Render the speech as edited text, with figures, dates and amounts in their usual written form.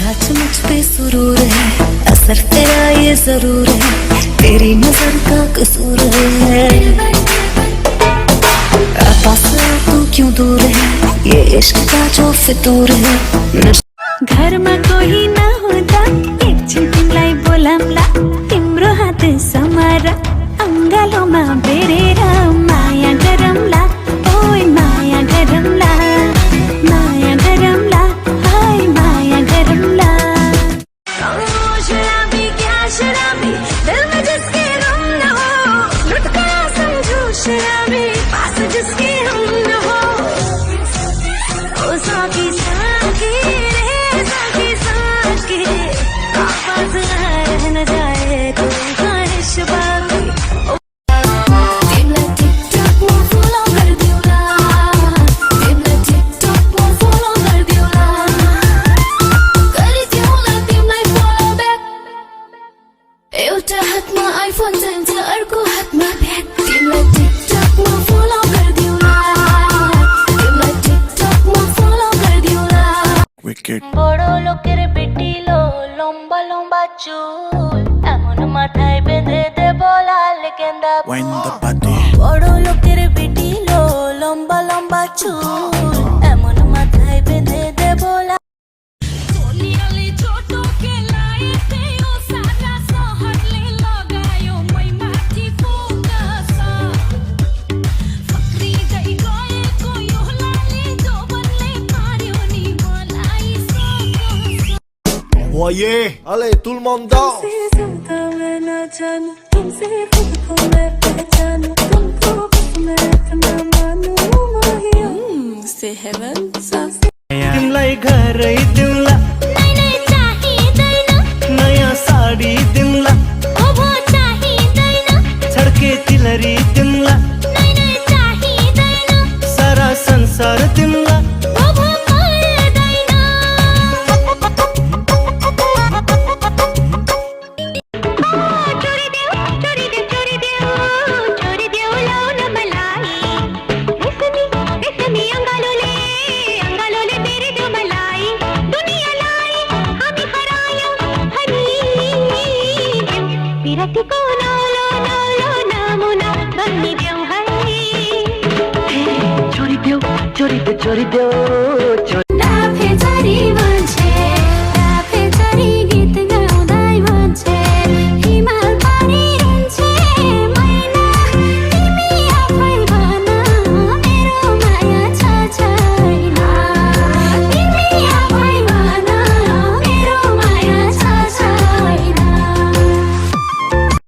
आज मुझ पे सुरूर है, असर तेरा ये जरूर है, तेरी नजर का कसूर है। पास तू क्यों दूर है, ये इश्क का जो फितूर है। घर में कोही नहुँदा एकछिन तिमीलाई बोलाम्ला, तिम्रो हात समारा अङ्गालोमा बेरेर माया गरौँला, ओइ माया गरौँला, माया गरौँला, हाय माया गरौँला। शराबी क्या शराबी, दिल में जिसके गम न हो, लुट गया समझो शराबी, पास जिसके हम न हो। ओ साकी साकी रे साकी साकी, आवाज़ रह न जाए कोई ख्वाहिश बाकी। एउटा हातमा आइफोन चाहिन्छ, अर्को हातमा ब्याग, तिमीलाई टिकटकमा फलो गरिदिउँला, तिमीलाई टिकटकमा फलो गरिदिउँला। বড় লোকের বেটিলো লম্বা লম্বা চুল, এমন মাথায় বেঁধে দেব লাল গেন্দা ফুল। বড় লোকের বেটিলো লম্বা লম্বা চুল, এমন মাথায় বেঁধে দেব লাল। Voyez, allez tout le monde danse. C'est heaven, ça. तिमलाई घरै दिउँला, नयाँ साडी दिउँला, छड्के तिलरी दिउँला, सारा संसार दिउँला। चोरी देऊ